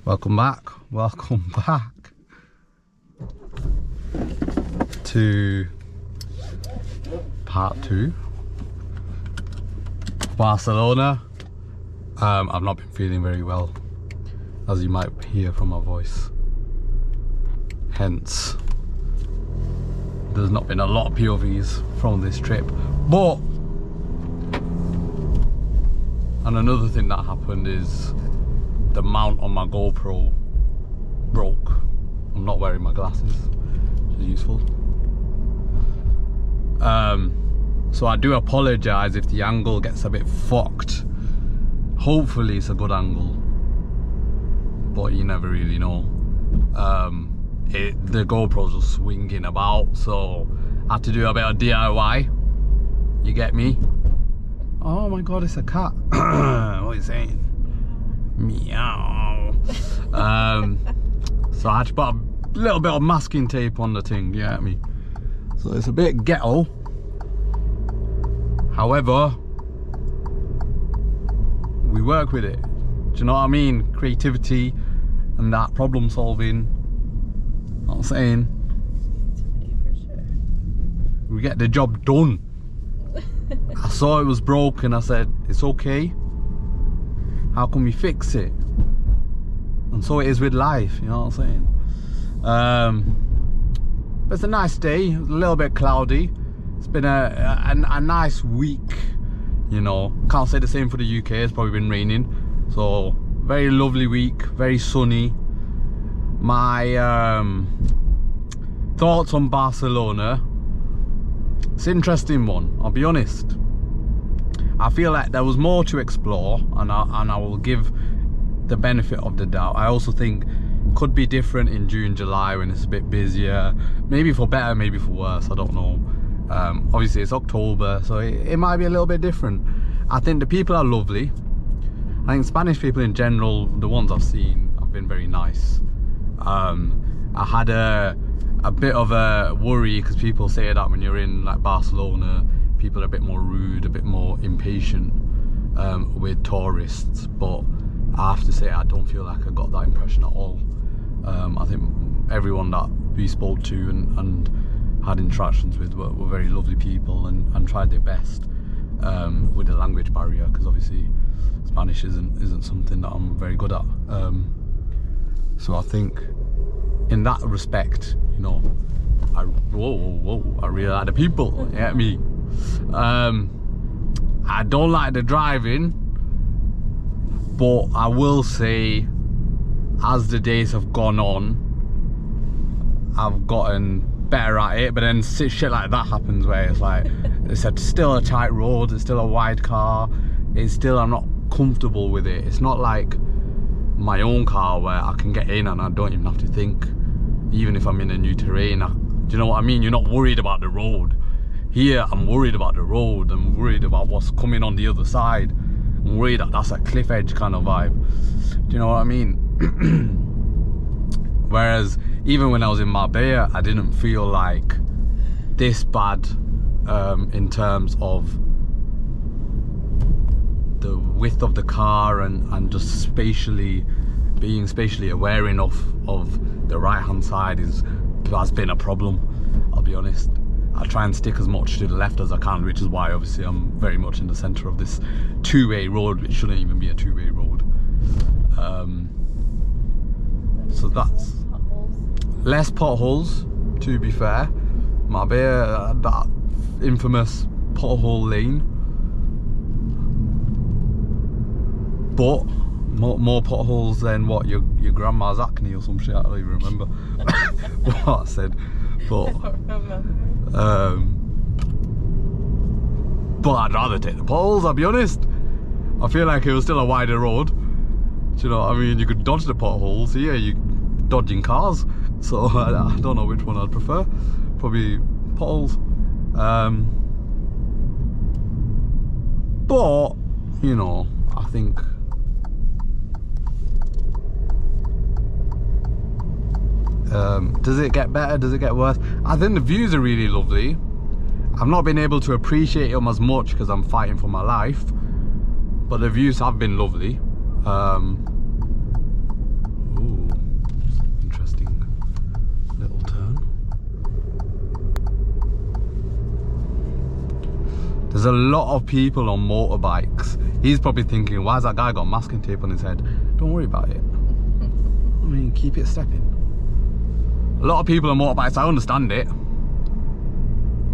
Welcome back to part 2, Barcelona. I've not been feeling very well, as you might hear from my voice, hence there's not been a lot of POVs from this trip. But, and another thing that happened is the mount on my GoPro broke. I'm not wearing my glasses, which is useful. So I do apologise if the angle gets a bit fucked. Hopefully it's a good angle, but you never really know. The GoPro's just swinging about, so I had to do a bit of DIY. You get me? Oh my god, it's a cat. What are you saying? Meow. So I had to put a little bit of masking tape on the thing, you get me? So it's a bit ghetto. However, we work with it. Do you know what I mean? Creativity and that problem solving. You know what I'm saying? For sure. We get the job done. I saw it was broken. I said, it's okay. How can we fix it? And so it is with life, you know what I'm saying? But it's a nice day, a little bit cloudy. It's been a nice week, you know. Can't say the same for the UK, it's probably been raining. So, very lovely week, very sunny. My thoughts on Barcelona, it's an interesting one, I'll be honest. I feel like there was more to explore, and I will give the benefit of the doubt. I also think it could be different in June, July, when it's a bit busier. Maybe for better, maybe for worse, I don't know. Obviously it's October, so it might be a little bit different. I think the people are lovely. I think Spanish people in general, the ones I've seen, have been very nice. I had a bit of a worry, because people say that when you're in like Barcelona, people are a bit more rude, a bit more impatient with tourists, but I have to say I don't feel like I got that impression at all. I think everyone that we spoke to and had interactions with were very lovely people, and tried their best with the language barrier, because obviously Spanish isn't something that I'm very good at. So I think in that respect, you know, I really like the people, you get me? I don't like the driving, but I will say, as the days have gone on, I've gotten better at it. But then shit like that happens where it's like, it's still a tight road, it's still a wide car, it's still, I'm not comfortable with it. It's not like my own car where I can get in and I don't even have to think, even if I'm in a new terrain. Do you know what I mean? You're not worried about the road. Here I'm worried about the road, I'm worried about what's coming on the other side, I'm worried that that's a cliff edge kind of vibe. Do you know what I mean? Whereas even when I was in Marbella, I didn't feel like this bad in terms of the width of the car and just being spatially aware enough of the right hand side has been a problem, I'll be honest. I try and stick as much to the left as I can, which is why obviously I'm very much in the centre of this two-way road, which shouldn't even be a two-way road. So that's less potholes, to be fair. Marbella, that infamous pothole lane, but more potholes than what your grandma's acne or some shit. I don't even remember what I said, but but I'd rather take the potholes, I'll be honest. I feel like it was still a wider road. Do you know what I mean? You could dodge the potholes. Here you're dodging cars, so I don't know which one I'd prefer. Probably potholes. But you know, I think does it get better? Does it get worse? I think the views are really lovely. I've not been able to appreciate them as much because I'm fighting for my life, but the views have been lovely. There's a lot of people on motorbikes. He's probably thinking, why has that guy got masking tape on his head? Don't worry about it. I mean, keep it stepping. A lot of people on motorbikes, I understand it.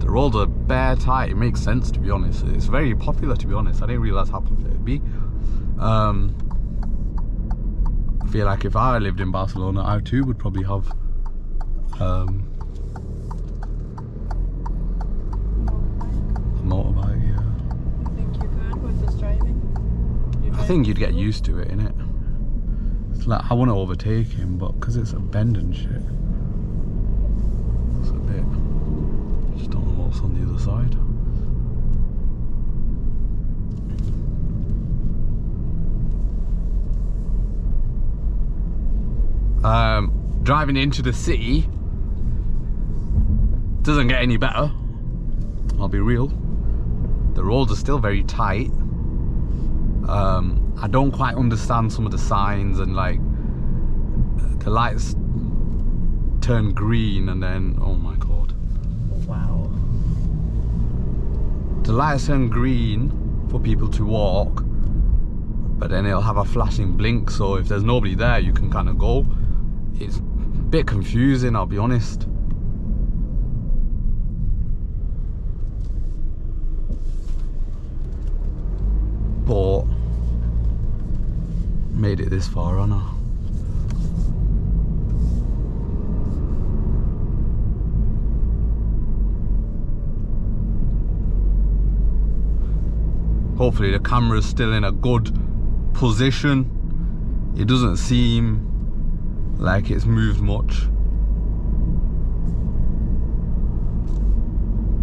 The roads are bare tight. It makes sense, to be honest. It's very popular, to be honest. I didn't realise how popular it'd be. I feel like if I lived in Barcelona, I too would probably have a motorbike, yeah. You think you could with this driving? I think you'd get used to it, innit? It's like, I want to overtake him, but because it's a bend and shit, it's a bit, just don't know what's on the other side. Driving into the city doesn't get any better, I'll be real. The roads are still very tight. I don't quite understand some of the signs, and like the lights turn green and then, oh my god. Wow. The lights turn green for people to walk, but then it'll have a flashing blink, so if there's nobody there you can kind of go. It's a bit confusing, I'll be honest. But made it this far, haven't I? Hopefully the camera's still in a good position. It doesn't seem like it's moved much.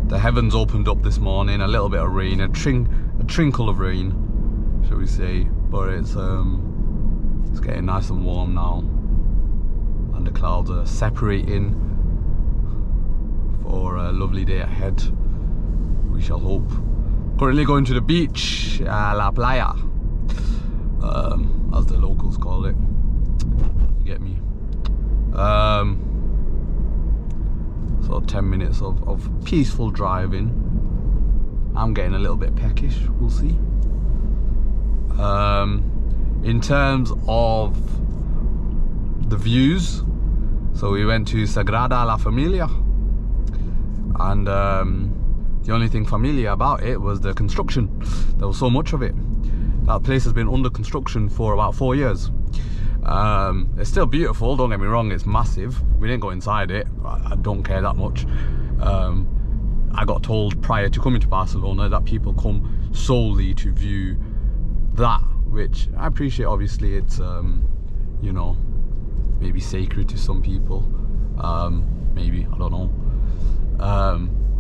The heavens opened up this morning, a little bit of rain, a trinkle of rain, shall we say, but it's getting nice and warm now, and the clouds are separating for a lovely day ahead, we shall hope. Currently going to the beach, La Playa, as the locals call it, you get me. So 10 minutes of peaceful driving. I'm getting a little bit peckish, we'll see. In terms of the views, so we went to Sagrada La Familia, and the only thing familiar about it was the construction. There was so much of it. That place has been under construction for about 4 years. It's still beautiful, don't get me wrong, it's massive. We didn't go inside it, I don't care that much. I got told prior to coming to Barcelona that people come solely to view that, which I appreciate. Obviously it's you know, maybe sacred to some people, maybe, I don't know,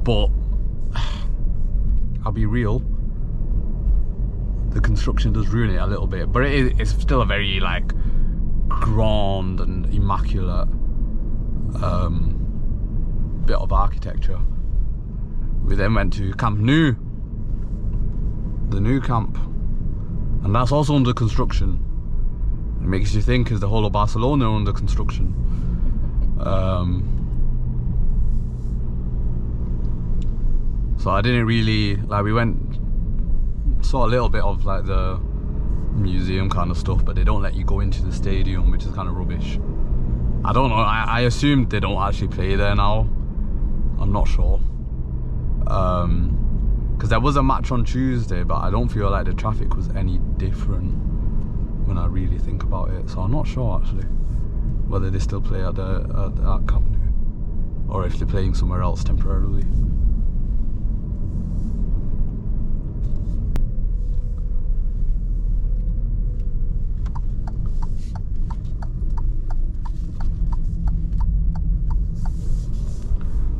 but I'll be real, the construction does ruin it a little bit, but it's still a very like grand and immaculate bit of architecture. We then went to Camp Nou, the new camp, and that's also under construction. It makes you think, is the whole of Barcelona under construction? So I didn't really, like, we went, saw a little bit of like the museum kind of stuff, but they don't let you go into the stadium, which is kind of rubbish. I don't know, I assumed they don't actually play there now. I'm not sure. Because there was a match on Tuesday, but I don't feel like the traffic was any different when I really think about it. So I'm not sure actually whether they still play at Camp Nou, or if they're playing somewhere else temporarily.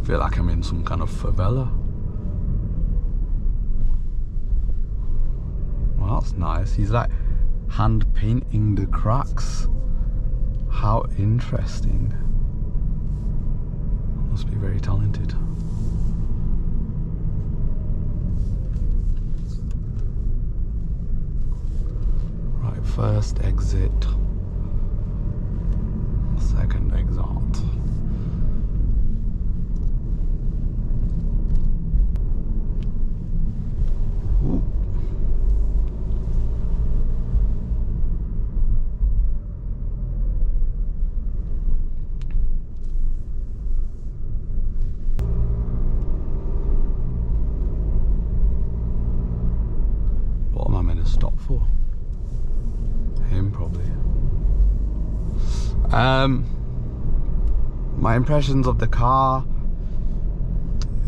I feel like I'm in some kind of favela. Well, that's nice. He's like hand painting the cracks. How interesting. Must be very talented. Right, first exit, second exit. My impressions of the car,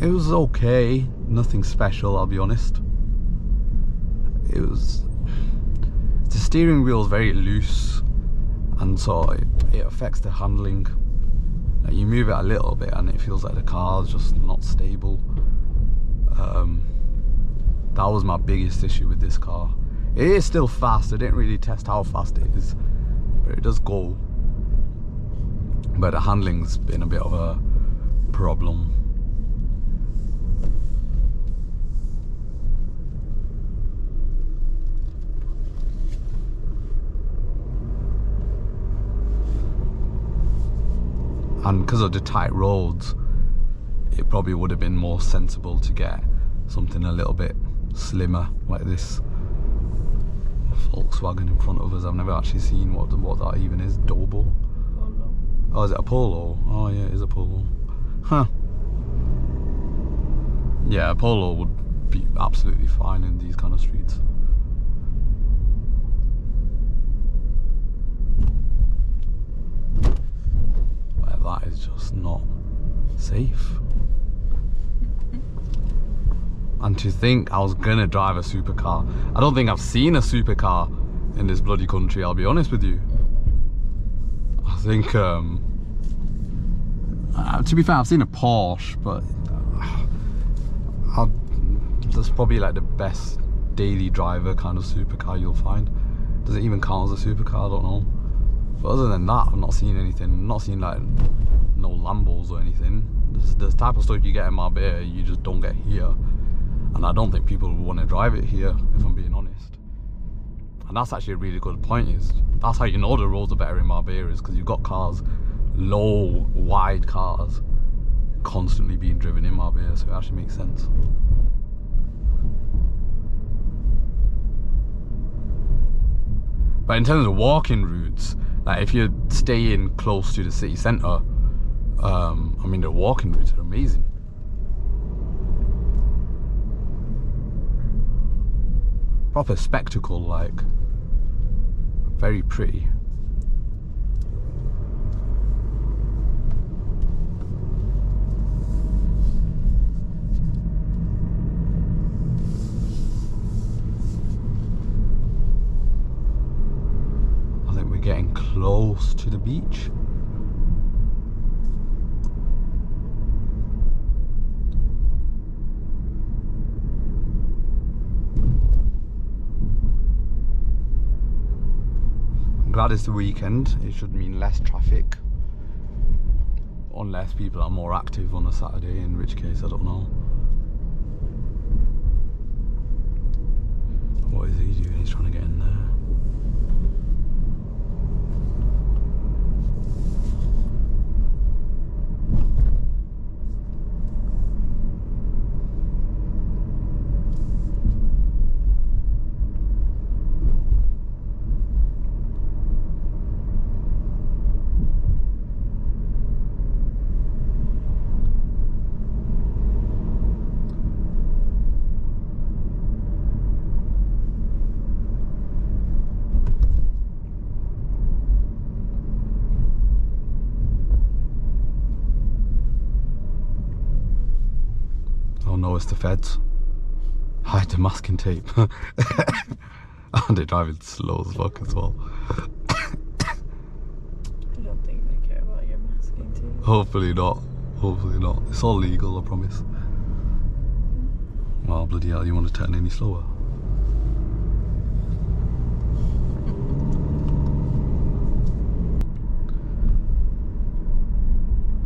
it was okay, nothing special, I'll be honest. The steering wheel is very loose, and so it affects the handling. Like, you move it a little bit and it feels like the car is just not stable. That was my biggest issue with this car. It is still fast. I didn't really test how fast it is, but it does go. But the handling's been a bit of a problem. And because of the tight roads, it probably would have been more sensible to get something a little bit slimmer, like this Volkswagen in front of us. I've never actually seen what that even is. Dobo? Polo. Oh, is it a Polo? Oh yeah, it is a Polo. Huh. Yeah, a Polo would be absolutely fine in these kind of streets. Like, that is just not safe. And to think I was gonna drive a supercar. I don't think I've seen a supercar in this bloody country, I'll be honest with you. I think, to be fair, I've seen a Porsche, but that's probably like the best daily driver kind of supercar you'll find. Does it even count as a supercar? I don't know. But other than that, I've not seen anything. I've not seen like no Lambos or anything. The type of stuff you get in Marbella, you just don't get here. And I don't think people would want to drive it here, if I'm being honest. And that's actually a really good point, is that's how you know the roads are better in Marbella, is because you've got cars, low, wide cars, constantly being driven in Marbella, so it actually makes sense. But in terms of walking routes, like if you're staying close to the city centre, I mean, the walking routes are amazing. Proper spectacle, like, very pretty. I think we're getting close to the beach. Glad it's the weekend. It should mean less traffic, unless people are more active on a Saturday, in which case I don't know. What is he doing? He's trying to get in there. Oh no, it's the feds. Hide the masking tape. And they're driving slow as fuck as well. I don't think they care about your masking tape. Hopefully not. Hopefully not. It's all legal, I promise. Well, bloody hell, you want to turn any slower?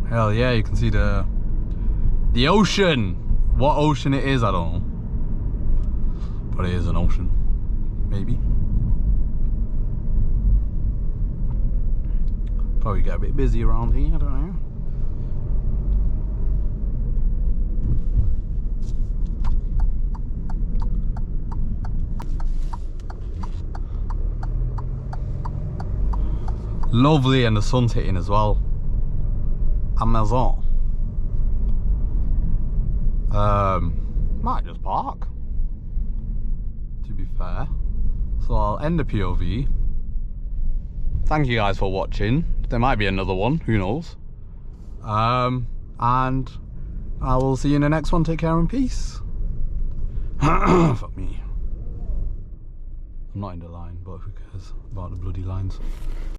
Hell yeah, you can see the ocean. What ocean it is, I don't know. But it is an ocean. Maybe. Probably get a bit busy around here, I don't know. Lovely, and the sun's hitting as well. Amazon. Might just park, to be fair. So I'll end the POV. Thank you guys for watching. There might be another one, who knows. And I will see you in the next one. Take care and peace. Fuck me. I'm not in the line, but who cares about the bloody lines.